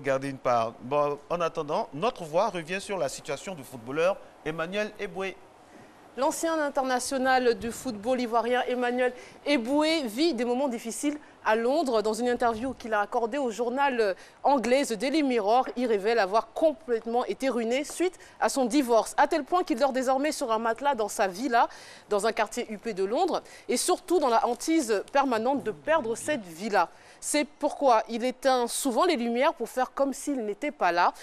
garder une part. Bon, en attendant, notre voix revient sur la situation du footballeur Emmanuel Eboué. L'ancien international du football ivoirien Emmanuel Eboué vit des moments difficiles à Londres. Dans une interview qu'il a accordée au journal anglais The Daily Mirror, il révèle avoir complètement été ruiné suite à son divorce, à tel point qu'il dort désormais sur un matelas dans sa villa, dans un quartier huppé de Londres, et surtout dans la hantise permanente de perdre cette villa. C'est pourquoi il éteint souvent les lumières pour faire comme s'il n'était pas là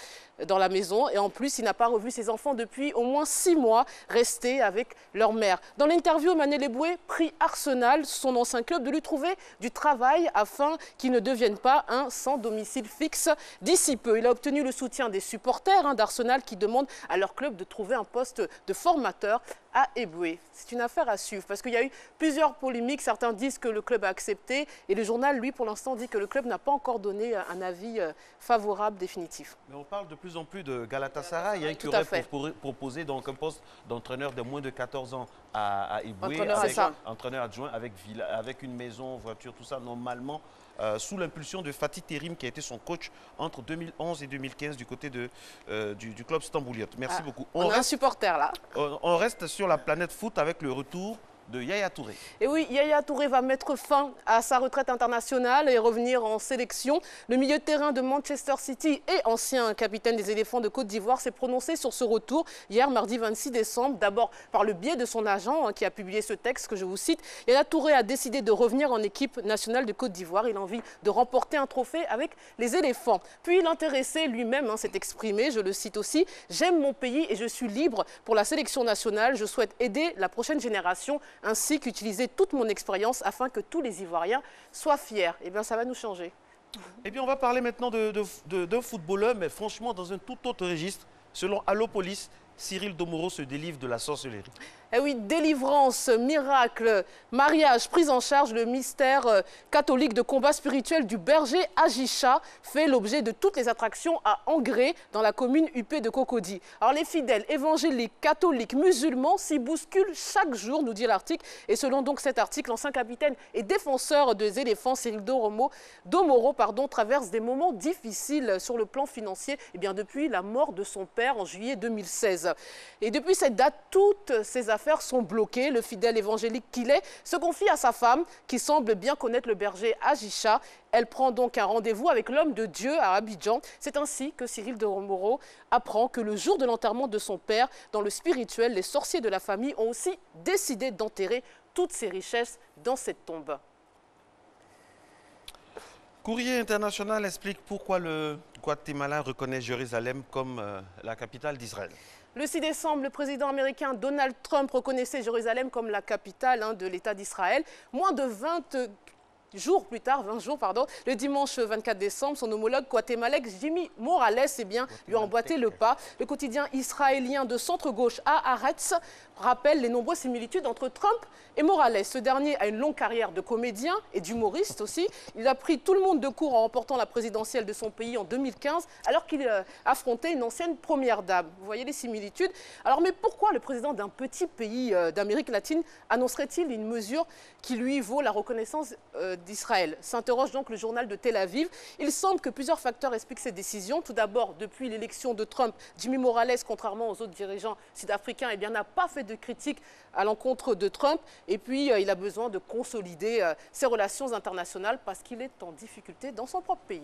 dans la maison. Et en plus, il n'a pas revu ses enfants depuis au moins 6 mois, restés avec leur mère. Dans l'interview, Emmanuel Eboué prie Arsenal, son ancien club, de lui trouver du travail afin qu'il ne devienne pas un sans domicile fixe d'ici peu. Il a obtenu le soutien des supporters d'Arsenal qui demandent à leur club de trouver un poste de formateur à Eboué. C'est une affaire à suivre parce qu'il y a eu plusieurs polémiques. Certains disent que le club a accepté et le journal, lui, pour l'instant, dit que le club n'a pas encore donné un avis favorable définitif. Mais on parle de plus en plus de Galatasaray, qui aurait proposé donc un poste d'entraîneur de moins de 14 ans à Eboué, entraîneur adjoint avec une maison, voiture, tout ça, normalement, sous l'impulsion de Fatih Terim, qui a été son coach entre 2011 et 2015 du côté du club stambouliote. Merci beaucoup. On a un supporter là. On reste sur la planète foot avec le retour de Yaya Touré. Et oui, Yaya Touré va mettre fin à sa retraite internationale et revenir en sélection. Le milieu de terrain de Manchester City et ancien capitaine des éléphants de Côte d'Ivoire s'est prononcé sur ce retour hier, mardi 26 décembre. D'abord par le biais de son agent qui a publié ce texte que je vous cite. Yaya Touré a décidé de revenir en équipe nationale de Côte d'Ivoire. Il a envie de remporter un trophée avec les éléphants. Puis l'intéressé lui-même s'est exprimé, je le cite aussi. « J'aime mon pays et je suis libre pour la sélection nationale. Je souhaite aider la prochaine génération ainsi qu'utiliser toute mon expérience afin que tous les Ivoiriens soient fiers. » Eh bien, ça va nous changer. Eh bien, on va parler maintenant d'un footballeur, mais franchement, dans un tout autre registre. Selon Allopolis, Cyril Domoro se délivre de la sorcellerie. Eh oui, délivrance, miracle, mariage, prise en charge, le mystère catholique de combat spirituel du berger Agisha fait l'objet de toutes les attractions à Angré, dans la commune huppée de Cocody. Alors les fidèles évangéliques, catholiques, musulmans s'y bousculent chaque jour, nous dit l'article. Et selon donc cet article, l'ancien capitaine et défenseur des éléphants, Cyril Domoro, traverse des moments difficiles sur le plan financier depuis la mort de son père en juillet 2016. Et depuis cette date, toutes ces affaires sont bloquées. Le fidèle évangélique qu'il est se confie à sa femme qui semble bien connaître le berger Agisha. Elle prend donc un rendez-vous avec l'homme de Dieu à Abidjan. C'est ainsi que Cyril Domoro apprend que le jour de l'enterrement de son père, dans le spirituel, les sorciers de la famille ont aussi décidé d'enterrer toutes ses richesses dans cette tombe. Courrier international explique pourquoi le Guatemala reconnaît Jérusalem comme la capitale d'Israël. Le 6 décembre, le président américain Donald Trump reconnaissait Jérusalem comme la capitale de l'État d'Israël. Moins de 20 jours, le dimanche 24 décembre, son homologue guatémalèque Jimmy Morales lui a emboîté le pas. Le quotidien israélien de centre-gauche Haaretz rappelle les nombreuses similitudes entre Trump et Morales. Ce dernier a une longue carrière de comédien et d'humoriste aussi. Il a pris tout le monde de court en remportant la présidentielle de son pays en 2015, alors qu'il affrontait une ancienne première dame. Vous voyez les similitudes? Alors, mais pourquoi le président d'un petit pays d'Amérique latine annoncerait-il une mesure qui lui vaut la reconnaissance d'Israël? S'interroge donc le journal de Tel Aviv. Il semble que plusieurs facteurs expliquent cette décision. Tout d'abord, depuis l'élection de Trump, Jimmy Morales, contrairement aux autres dirigeants sud-africains, n'a pas fait de critique à l'encontre de Trump. Et puis, il a besoin de consolider ses relations internationales parce qu'il est en difficulté dans son propre pays.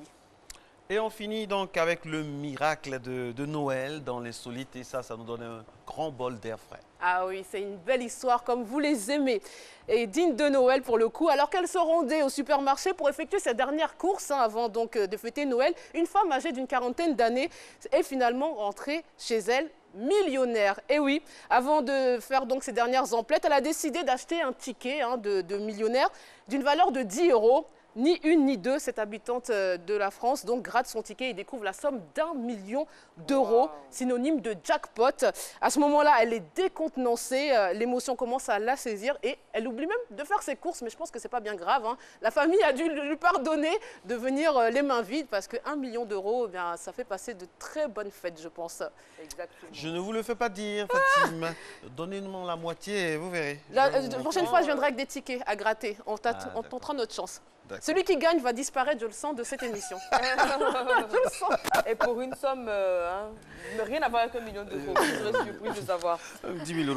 Et on finit donc avec le miracle de Noël dans l'insolite. Et ça nous donne un grand bol d'air frais. Ah oui, c'est une belle histoire comme vous les aimez. Et digne de Noël pour le coup. Alors qu'elle se rendait au supermarché pour effectuer sa dernière course avant donc de fêter Noël, une femme âgée d'une quarantaine d'années est finalement rentrée chez elle millionnaire. Et oui, avant de faire donc ses dernières emplettes, elle a décidé d'acheter un ticket de millionnaire d'une valeur de 10 €. Ni une ni deux, cette habitante de la France donc gratte son ticket et découvre la somme d'1 million d'euros, synonyme de jackpot. À ce moment-là, elle est décontenancée, l'émotion commence à la saisir et elle oublie même de faire ses courses, mais je pense que c'est pas bien grave. La famille a dû lui pardonner de venir les mains vides parce que 1 million d'euros, ça fait passer de très bonnes fêtes, je pense. Exactement. Je ne vous le fais pas dire, Fatim. Donnez-nous la moitié et vous verrez. La prochaine fois, je viendrai avec des tickets à gratter. On tentera notre chance. Celui qui gagne va disparaître, je le sens, de cette émission. Je le sens. Et pour une somme, rien à voir avec 1 million d'euros. Vous serez surpris de savoir. 10 000 €.